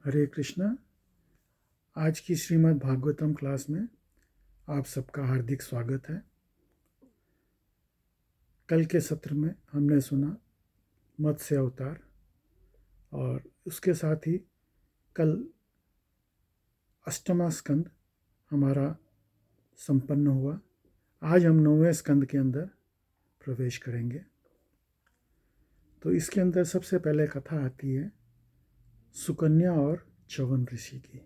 हरे कृष्णा। आज की श्रीमद् भागवतम क्लास में आप सबका हार्दिक स्वागत है। कल के सत्र में हमने सुना मत्स्य अवतार और उसके साथ ही कल अष्टमा स्कंद हमारा संपन्न हुआ। आज हम 9वें स्कंद के अंदर प्रवेश करेंगे। तो इसके अंदर सबसे पहले कथा आती है सुकन्या और च्यवन ऋषि की।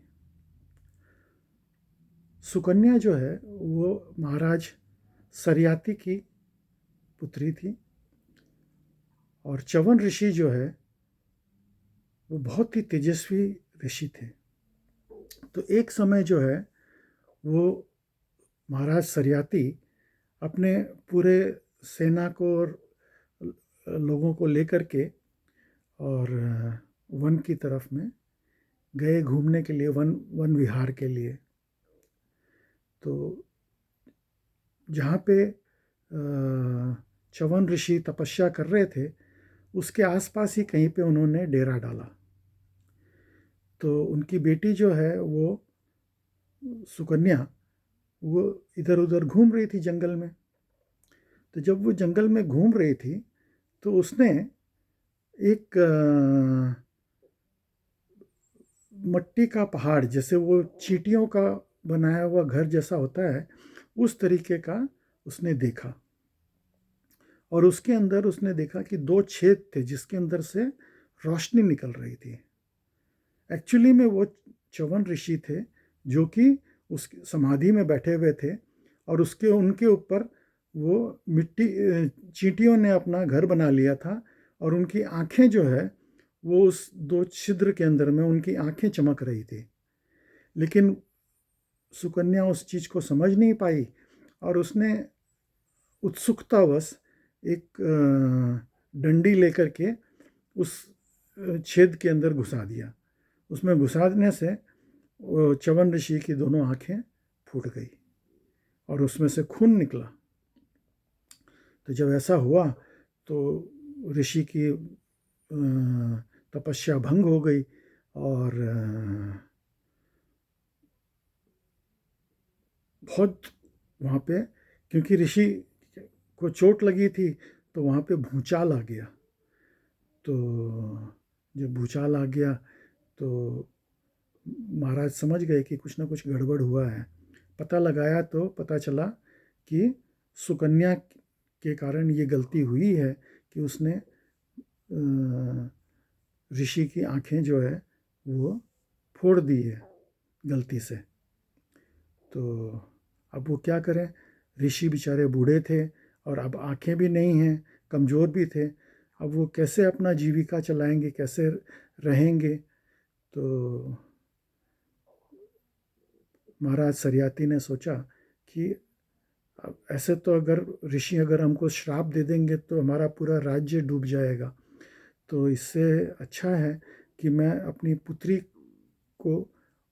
सुकन्या जो है वो महाराज सरयाति की पुत्री थी और च्यवन ऋषि जो है वो बहुत ही तेजस्वी ऋषि थे। तो एक समय जो है वो महाराज सरयाति अपने पूरे सेना को और लोगों को लेकर के और वन की तरफ में गए घूमने के लिए, वन विहार के लिए। तो जहाँ पे च्यवन ऋषि तपस्या कर रहे थे उसके आसपास ही कहीं पे उन्होंने डेरा डाला। तो उनकी बेटी जो है वो सुकन्या वो इधर उधर घूम रही थी जंगल में। तो जब वो जंगल में घूम रही थी तो उसने एक मट्टी का पहाड़, जैसे वो चींटियों का बनाया हुआ घर जैसा होता है, उस तरीके का उसने देखा। और उसके अंदर उसने देखा कि 2 छेद थे जिसके अंदर से रोशनी निकल रही थी। एक्चुअली में वो च्यवन ऋषि थे जो कि उस समाधि में बैठे हुए थे और उनके ऊपर वो मिट्टी चींटियों ने अपना घर बना लिया था और उनकी आंखें जो है वो उस 2 छिद्र के अंदर में उनकी आंखें चमक रही थी। लेकिन सुकन्या उस चीज़ को समझ नहीं पाई और उसने उत्सुकतावश एक डंडी लेकर के उस छेद के अंदर घुसा दिया। उसमें घुसाने से च्यवन ऋषि की दोनों आंखें फूट गई और उसमें से खून निकला। तो जब ऐसा हुआ तो ऋषि की तपस्या भंग हो गई और बहुत वहाँ पे, क्योंकि ऋषि को चोट लगी थी तो वहाँ पे भूचाल आ गया। तो जब भूचाल आ गया तो महाराज समझ गए कि कुछ ना कुछ गड़बड़ हुआ है। पता लगाया तो पता चला कि सुकन्या के कारण ये गलती हुई है कि उसने ऋषि की आंखें जो है वो फोड़ दी है गलती से। तो अब वो क्या करें, ऋषि बेचारे बूढ़े थे और अब आंखें भी नहीं हैं, कमज़ोर भी थे। अब वो कैसे अपना जीविका चलाएंगे, कैसे रहेंगे। तो महाराज सरयाति ने सोचा कि अब ऐसे तो अगर ऋषि अगर हमको श्राप दे देंगे तो हमारा पूरा राज्य डूब जाएगा। तो इससे अच्छा है कि मैं अपनी पुत्री को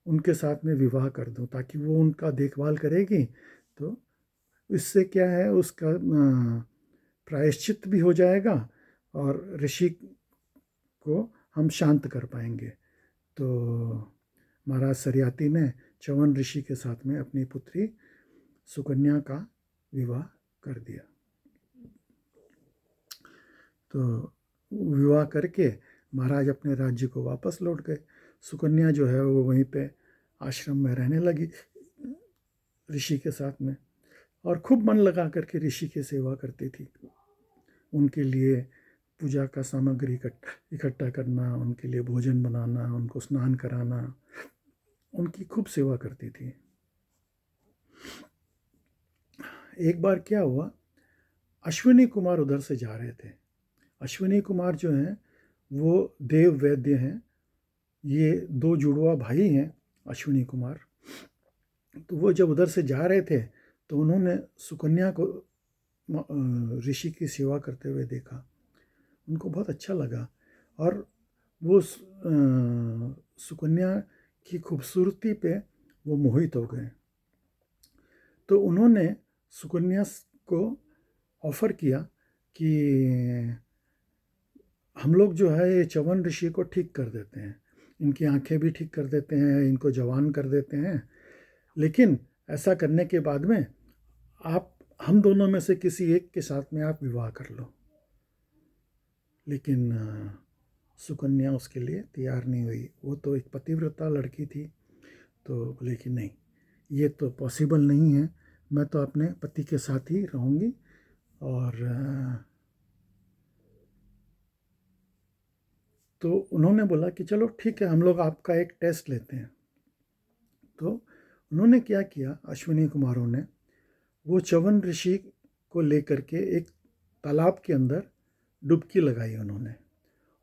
उनके साथ में विवाह कर दूं ताकि वो उनका देखभाल करेगी। तो इससे क्या है, उसका प्रायश्चित भी हो जाएगा और ऋषि को हम शांत कर पाएंगे। तो महाराज सरयाति ने च्यवन ऋषि के साथ में अपनी पुत्री सुकन्या का विवाह कर दिया। तो विवाह करके महाराज अपने राज्य को वापस लौट गए। सुकन्या जो है वो वहीं पे आश्रम में रहने लगी ऋषि के साथ में और खूब मन लगा करके ऋषि की सेवा करती थी। उनके लिए पूजा का सामग्री इकट्ठा करना, उनके लिए भोजन बनाना, उनको स्नान कराना, उनकी खूब सेवा करती थी। एक बार क्या हुआ, अश्विनी कुमार उधर से जा रहे थे। अश्विनी कुमार जो हैं वो देव वैद्य हैं। ये 2 जुड़वा भाई हैं अश्विनी कुमार। तो वो जब उधर से जा रहे थे तो उन्होंने सुकन्या को ऋषि की सेवा करते हुए देखा। उनको बहुत अच्छा लगा और वो सुकन्या की खूबसूरती पे वो मोहित हो गए। तो उन्होंने सुकन्या को ऑफ़र किया कि हम लोग जो है ये च्यवन ऋषि को ठीक कर देते हैं, इनकी आंखें भी ठीक कर देते हैं, इनको जवान कर देते हैं, लेकिन ऐसा करने के बाद में आप हम दोनों में से किसी एक के साथ में आप विवाह कर लो। लेकिन सुकन्या उसके लिए तैयार नहीं हुई। वो तो एक पतिव्रता लड़की थी, तो बोले कि नहीं, ये तो पॉसिबल नहीं है, मैं तो अपने पति के साथ ही रहूँगी। और तो उन्होंने बोला कि चलो ठीक है, हम लोग आपका एक टेस्ट लेते हैं। तो उन्होंने क्या किया, अश्विनी कुमारों ने, वो च्यवन ऋषि को लेकर के एक तालाब के अंदर डुबकी लगाई उन्होंने।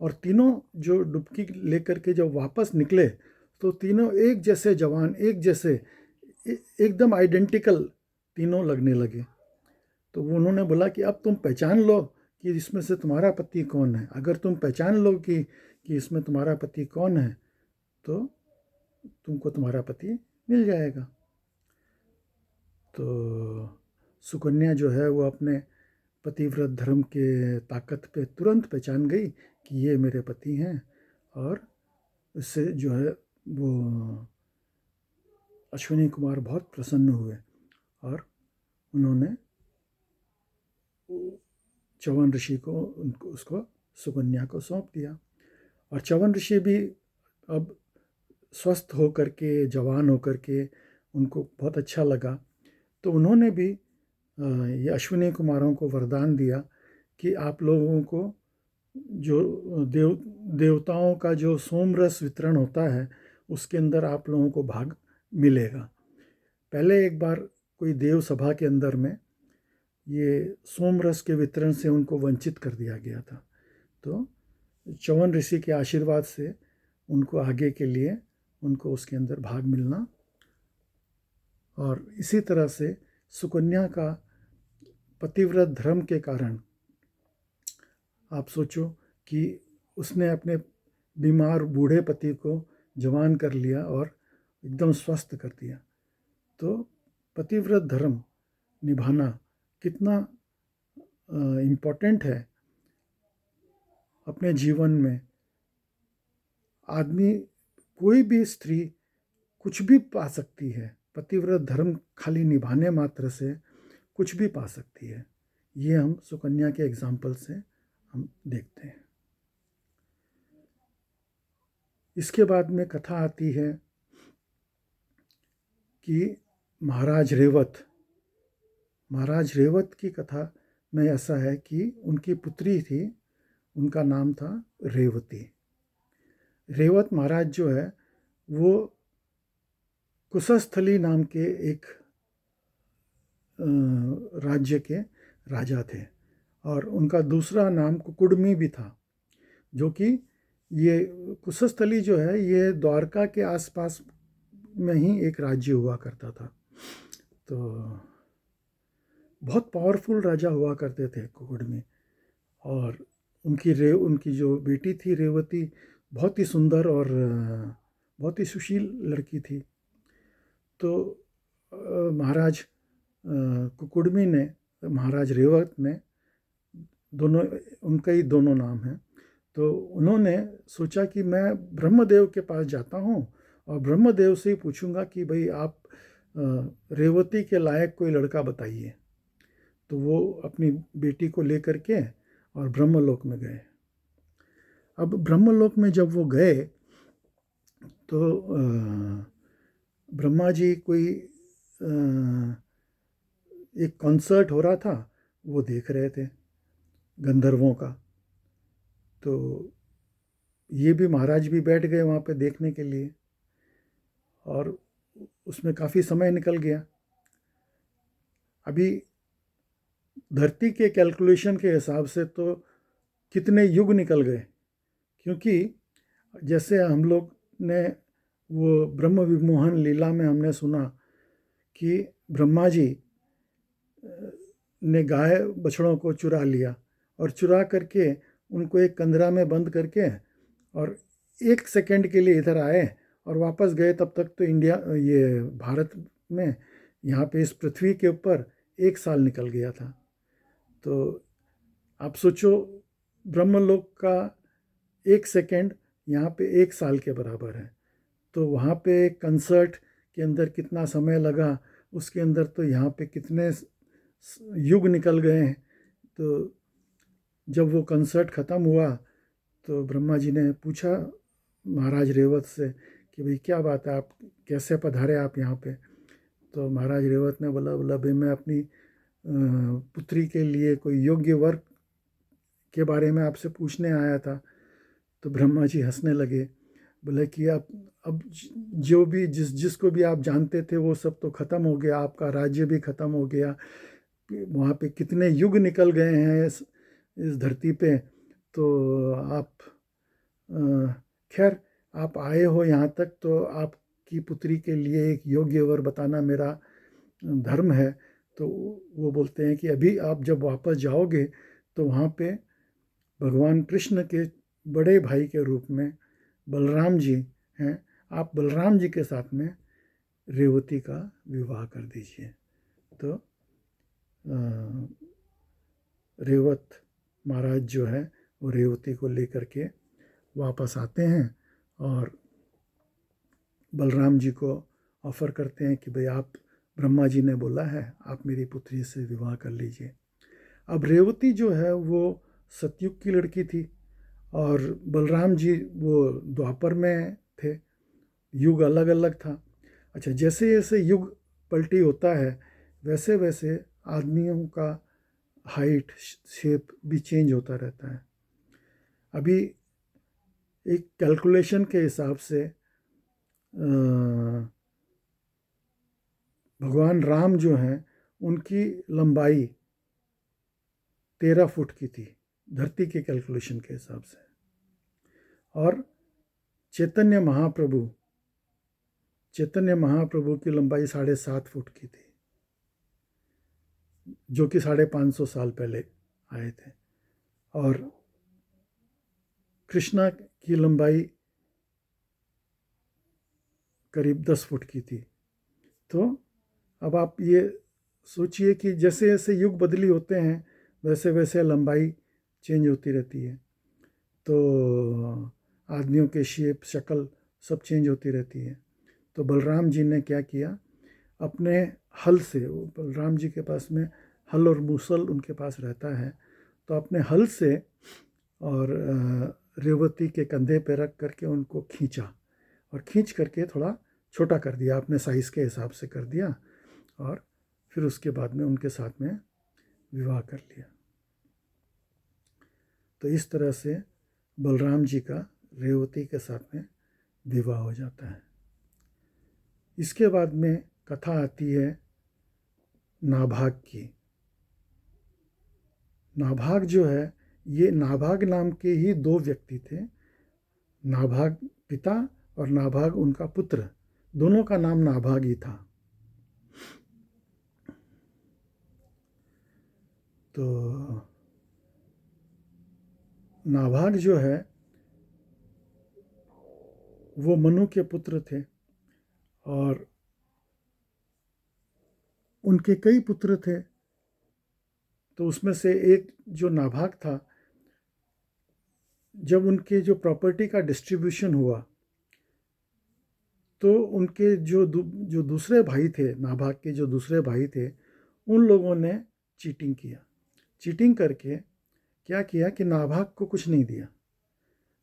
और तीनों जो डुबकी लेकर के जब वापस निकले तो तीनों एक जैसे जवान, एक जैसे, एकदम आइडेंटिकल तीनों लगने लगे। तो वो उन्होंने बोला कि अब तुम पहचान लो कि इसमें से तुम्हारा पति कौन है। अगर तुम पहचान लो कि इसमें तुम्हारा पति कौन है तो तुमको तुम्हारा पति मिल जाएगा। तो सुकन्या जो है वो अपने पतिव्रत धर्म के ताकत पे तुरंत पहचान गई कि ये मेरे पति हैं। और इससे जो है वो अश्विनी कुमार बहुत प्रसन्न हुए और उन्होंने च्यवन ऋषि को उसको सुकन्या को सौंप दिया। और च्यवन ऋषि भी अब स्वस्थ होकर के, जवान होकर के, उनको बहुत अच्छा लगा। तो उन्होंने भी ये अश्विनी कुमारों को वरदान दिया कि आप लोगों को जो देवताओं का जो सोमरस वितरण होता है उसके अंदर आप लोगों को भाग मिलेगा। पहले एक बार कोई देव सभा के अंदर में ये सोमरस के वितरण से उनको वंचित कर दिया गया था। तो च्यवन ऋषि के आशीर्वाद से उनको आगे के लिए उनको उसके अंदर भाग मिलना। और इसी तरह से सुकन्या का पतिव्रत धर्म के कारण आप सोचो कि उसने अपने बीमार बूढ़े पति को जवान कर लिया और एकदम स्वस्थ कर दिया। तो पतिव्रत धर्म निभाना कितना इम्पोर्टेंट है अपने जीवन में। आदमी, कोई भी स्त्री कुछ भी पा सकती है, पतिव्रत धर्म खाली निभाने मात्र से कुछ भी पा सकती है। ये हम सुकन्या के एग्जाम्पल से हम देखते हैं। इसके बाद में कथा आती है कि महाराज रेवत की कथा में ऐसा है कि उनकी पुत्री थी, उनका नाम था रेवती। रेवत महाराज जो है वो कुशस्थली नाम के एक राज्य के राजा थे। और उनका दूसरा नाम कुकुडमी भी था, जो कि ये कुशस्थली जो है ये द्वारका के आसपास में ही एक राज्य हुआ करता था। तो बहुत पावरफुल राजा हुआ करते थे कुकुडमी। और उनकी जो बेटी थी रेवती बहुत ही सुंदर और बहुत ही सुशील लड़की थी। तो महाराज कुकुडमी ने, महाराज रेवत ने, दोनों, उनका ही दोनों नाम हैं, तो उन्होंने सोचा कि मैं ब्रह्मदेव के पास जाता हूँ और ब्रह्मदेव से ही पूछूंगा कि भाई आप रेवती के लायक कोई लड़का बताइए। तो वो अपनी बेटी को लेकर के और ब्रह्मलोक में गए। अब ब्रह्मलोक में जब वो गए तो ब्रह्मा जी कोई एक कॉन्सर्ट हो रहा था, वो देख रहे थे गंधर्वों का। तो ये भी महाराज भी बैठ गए वहाँ पे देखने के लिए और उसमें काफ़ी समय निकल गया। अभी धरती के कैलकुलेशन के हिसाब से तो कितने युग निकल गए, क्योंकि जैसे हम लोग ने वो ब्रह्म विमोहन लीला में हमने सुना कि ब्रह्मा जी ने गाय बछड़ों को चुरा लिया और चुरा करके उनको एक कंदरा में बंद करके और 1 सेकंड के लिए इधर आए और वापस गए। तब तक तो इंडिया, ये भारत में, यहाँ पे इस पृथ्वी के ऊपर 1 साल निकल गया था। तो आप सोचो ब्रह्मलोक का 1 सेकंड यहाँ पे 1 साल के बराबर है। तो वहाँ पे कंसर्ट के अंदर कितना समय लगा, उसके अंदर तो यहाँ पे कितने युग निकल गए हैं। तो जब वो कंसर्ट ख़त्म हुआ तो ब्रह्मा जी ने पूछा महाराज रेवत से कि भाई क्या बात है, आप कैसे पधारे आप यहाँ पे। तो महाराज रेवत ने बोला भाई मैं अपनी पुत्री के लिए कोई योग्य वर के बारे में आपसे पूछने आया था। तो ब्रह्मा जी हंसने लगे, बोले कि आप अब जो भी जिसको भी आप जानते थे वो सब तो ख़त्म हो गया, आपका राज्य भी ख़त्म हो गया, वहाँ पे कितने युग निकल गए हैं इस धरती पे। तो आप खैर आप आए हो यहाँ तक, तो आपकी पुत्री के लिए एक योग्य वर बताना मेरा धर्म है। तो वो बोलते हैं कि अभी आप जब वापस जाओगे तो वहाँ पे भगवान कृष्ण के बड़े भाई के रूप में बलराम जी हैं, आप बलराम जी के साथ में रेवती का विवाह कर दीजिए। तो रेवत महाराज जो है वो रेवती को लेकर के वापस आते हैं और बलराम जी को ऑफ़र करते हैं कि भाई आप, ब्रह्मा जी ने बोला है आप मेरी पुत्री से विवाह कर लीजिए। अब रेवती जो है वो सतयुग की लड़की थी और बलराम जी वो द्वापर में थे, युग अलग अलग था। अच्छा, जैसे जैसे युग पलटी होता है वैसे वैसे आदमियों का हाइट शेप भी चेंज होता रहता है। अभी एक कैलकुलेशन के हिसाब से भगवान राम जो हैं उनकी लंबाई 13 फुट की थी धरती के कैलकुलेशन के हिसाब से, और चैतन्य महाप्रभु की लंबाई 7.5 फुट की थी, जो कि 550 साल पहले आए थे। और कृष्णा की लंबाई करीब 10 फुट की थी। तो अब आप ये सोचिए कि जैसे जैसे युग बदली होते हैं वैसे वैसे लंबाई चेंज होती रहती है। तो आदमियों के शेप शक्ल सब चेंज होती रहती है। तो बलराम जी ने क्या किया, अपने हल से, बलराम जी के पास में हल और मूसल उनके पास रहता है, तो अपने हल से और रेवती के कंधे पे रख करके उनको खींचा और खींच करके थोड़ा छोटा कर दिया, अपने साइज़ के हिसाब से कर दिया, और फिर उसके बाद में उनके साथ में विवाह कर लिया। तो इस तरह से बलराम जी का रेवती के साथ में विवाह हो जाता है। इसके बाद में कथा आती है नाभाग की। नाभाग जो है, ये नाभाग नाम के ही 2 व्यक्ति थे, नाभाग पिता और नाभाग उनका पुत्र, दोनों का नाम नाभाग ही था। तो नाभाग जो है वो मनु के पुत्र थे और उनके कई पुत्र थे। तो उसमें से एक जो नाभाग था, जब उनके जो प्रॉपर्टी का डिस्ट्रीब्यूशन हुआ तो उनके जो दूसरे भाई थे, नाभाग के जो दूसरे भाई थे, उन लोगों ने चीटिंग किया। चीटिंग करके क्या किया कि नाभाग को कुछ नहीं दिया,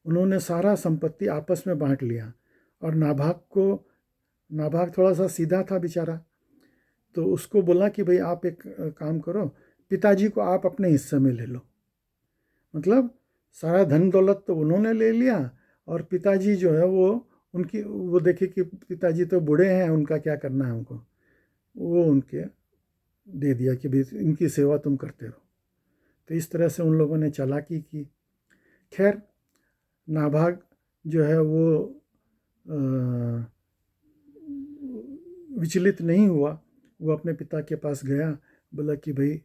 उन्होंने सारा संपत्ति आपस में बांट लिया। और नाभाग थोड़ा सा सीधा था बेचारा, तो उसको बोला कि भाई आप एक काम करो, पिताजी को आप अपने हिस्से में ले लो। मतलब सारा धन दौलत तो उन्होंने ले लिया, और पिताजी जो है वो देखे कि पिताजी तो बूढ़े हैं, उनका क्या करना है उनको, वो उनके दे दिया कि भाई इनकी सेवा तुम करते रहो। तो इस तरह से उन लोगों ने चालाकी की। खैर, नाभाग जो है वो विचलित नहीं हुआ, वो अपने पिता के पास गया, बोला कि भाई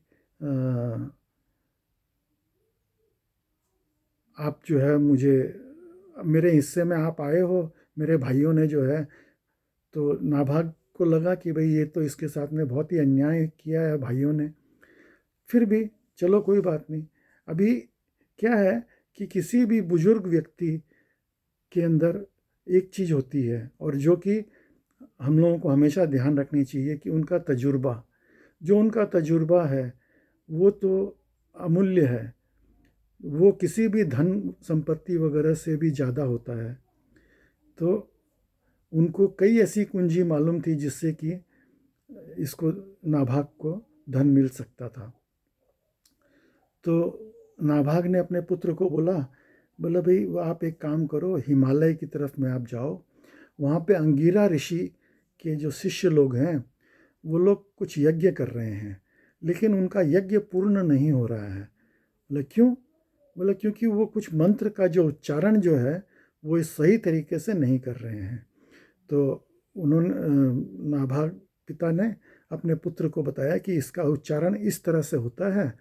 आप जो है मुझे, मेरे हिस्से में आप आए हो, मेरे भाइयों ने जो है, तो नाभाग को लगा कि भाई ये तो इसके साथ में बहुत ही अन्याय किया है भाइयों ने। फिर भी चलो कोई बात नहीं। अभी क्या है कि किसी भी बुजुर्ग व्यक्ति के अंदर एक चीज़ होती है, और जो कि हम लोगों को हमेशा ध्यान रखनी चाहिए, कि उनका तजुर्बा, जो उनका तजुर्बा है वो तो अमूल्य है, वो किसी भी धन संपत्ति वगैरह से भी ज़्यादा होता है। तो उनको कई ऐसी कुंजी मालूम थी जिससे कि इसको, नाभाग को धन मिल सकता था। तो नाभाग ने अपने पुत्र को बोला, भाई आप एक काम करो, हिमालय की तरफ में आप जाओ, वहाँ पे अंगीरा ऋषि के जो शिष्य लोग हैं वो लोग कुछ यज्ञ कर रहे हैं, लेकिन उनका यज्ञ पूर्ण नहीं हो रहा है। बोले क्यों? बोले क्योंकि वो कुछ मंत्र का जो उच्चारण जो है वो इस सही तरीके से नहीं कर रहे हैं। तो उन्होंने, नाभाग पिता ने अपने पुत्र को बताया कि इसका उच्चारण इस तरह से होता है,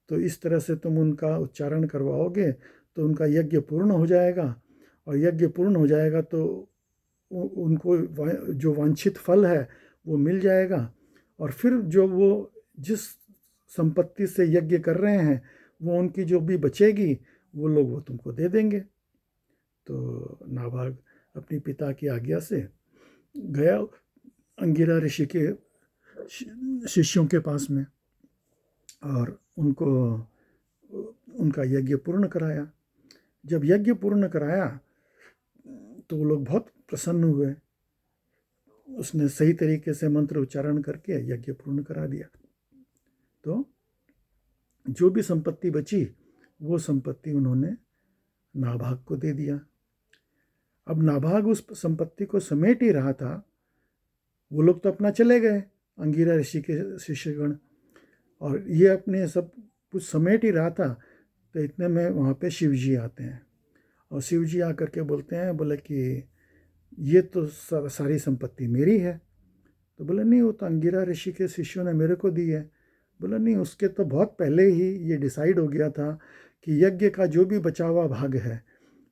तो इस तरह से तुम उनका उच्चारण करवाओगे तो उनका यज्ञ पूर्ण हो जाएगा, और यज्ञ पूर्ण हो जाएगा तो उनको जो वांछित फल है वो मिल जाएगा, और फिर जो वो जिस संपत्ति से यज्ञ कर रहे हैं वो उनकी जो भी बचेगी वो लोग वो तुमको दे देंगे। तो नाभाग अपनी पिता की आज्ञा से गया अंगिरा ऋषि के शिष्यों के पास में, और उनको उनका यज्ञ पूर्ण कराया। जब यज्ञ पूर्ण कराया तो वो लोग बहुत प्रसन्न हुए, उसने सही तरीके से मंत्र उच्चारण करके यज्ञ पूर्ण करा दिया। तो जो भी संपत्ति बची वो संपत्ति उन्होंने नाभाग को दे दिया। अब नाभाग उस संपत्ति को समेट ही रहा था, वो लोग तो अपना चले गए, अंगिरा ऋषि के शिष्यगण, और ये अपने सब कुछ समेट ही रहा था। तो इतने में वहाँ पे शिव जी आते हैं, और शिव जी आकर के बोलते हैं, बोले कि ये तो सारी संपत्ति मेरी है। तो बोले नहीं, वो तो अंगिरा ऋषि के शिष्यों ने मेरे को दी है। बोला नहीं, उसके तो बहुत पहले ही ये डिसाइड हो गया था कि यज्ञ का जो भी बचा हुआ भाग है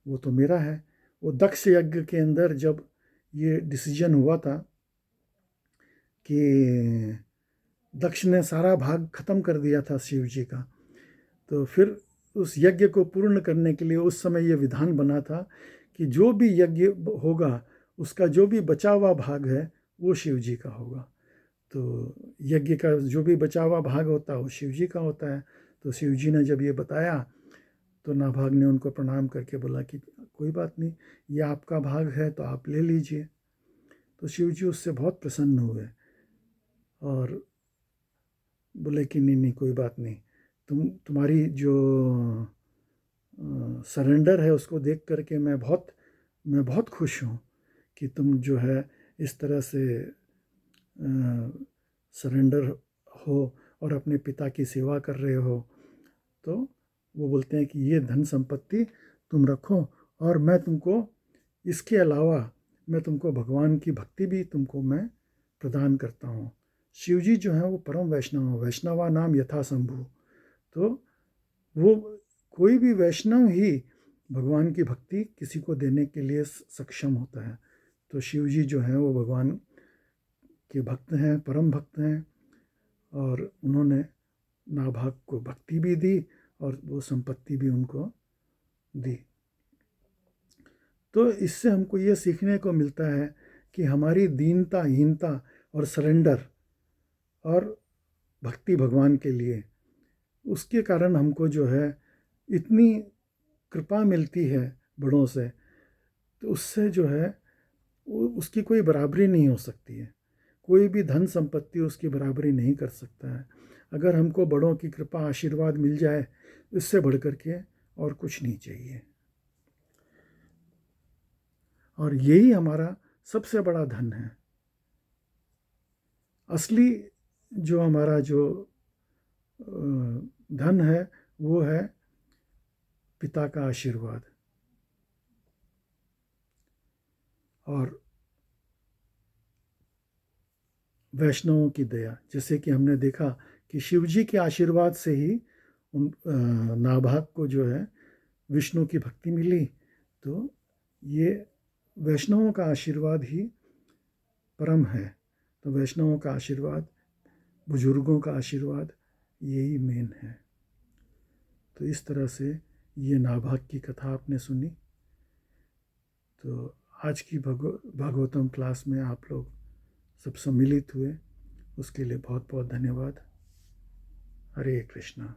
वो तो मेरा है। वो दक्ष यज्ञ के अंदर जब ये डिसीजन हुआ था कि दक्ष ने सारा भाग खत्म कर दिया था शिव जी का, तो फिर उस यज्ञ को पूर्ण करने के लिए उस समय ये विधान बना था कि जो भी यज्ञ होगा उसका जो भी बचा हुआ भाग है वो शिव जी का होगा। तो यज्ञ का जो भी बचा हुआ भाग होता है वो शिव जी का होता है। तो शिव जी ने जब ये बताया तो नाभाग ने उनको प्रणाम करके बोला कि कोई बात नहीं, ये आपका भाग है तो आप ले लीजिए। तो शिव जी उससे बहुत प्रसन्न हुए और बोले कि नहीं नहीं, कोई बात नहीं, तुम्हारी जो सरेंडर है उसको देख करके मैं बहुत खुश हूँ कि तुम जो है इस तरह से सरेंडर हो और अपने पिता की सेवा कर रहे हो। तो वो बोलते हैं कि ये धन संपत्ति तुम रखो, और मैं तुमको इसके अलावा मैं तुमको भगवान की भक्ति भी तुमको मैं प्रदान करता हूँ। शिव जी जो हैं वो परम वैष्णव, वैष्णवा नाम यथा शंभु। तो वो कोई भी वैष्णव ही भगवान की भक्ति किसी को देने के लिए सक्षम होता है। तो शिव जी जो हैं वो भगवान के भक्त हैं, परम भक्त हैं, और उन्होंने नाभाग को भक्ति भी दी और वो संपत्ति भी उनको दी। तो इससे हमको ये सीखने को मिलता है कि हमारी दीनता, हीनता और सरेंडर और भक्ति भगवान के लिए, उसके कारण हमको जो है इतनी कृपा मिलती है बड़ों से, तो उससे जो है उसकी कोई बराबरी नहीं हो सकती है। कोई भी धन संपत्ति उसकी बराबरी नहीं कर सकता है। अगर हमको बड़ों की कृपा आशीर्वाद मिल जाए, इससे बढ़ कर के और कुछ नहीं चाहिए। और यही हमारा सबसे बड़ा धन है। असली जो हमारा जो धन है वो है पिता का आशीर्वाद और वैष्णवों की दया। जैसे कि हमने देखा कि शिव जी के आशीर्वाद से ही उन नाभाग को जो है विष्णु की भक्ति मिली। तो ये वैष्णवों का आशीर्वाद ही परम है। तो वैष्णवों का आशीर्वाद, बुजुर्गों का आशीर्वाद, यही मेन है। तो इस तरह से ये नाभाग की कथा आपने सुनी। तो आज की भागवतम क्लास में आप लोग सब सम्मिलित हुए, उसके लिए बहुत बहुत धन्यवाद। हरे कृष्णा।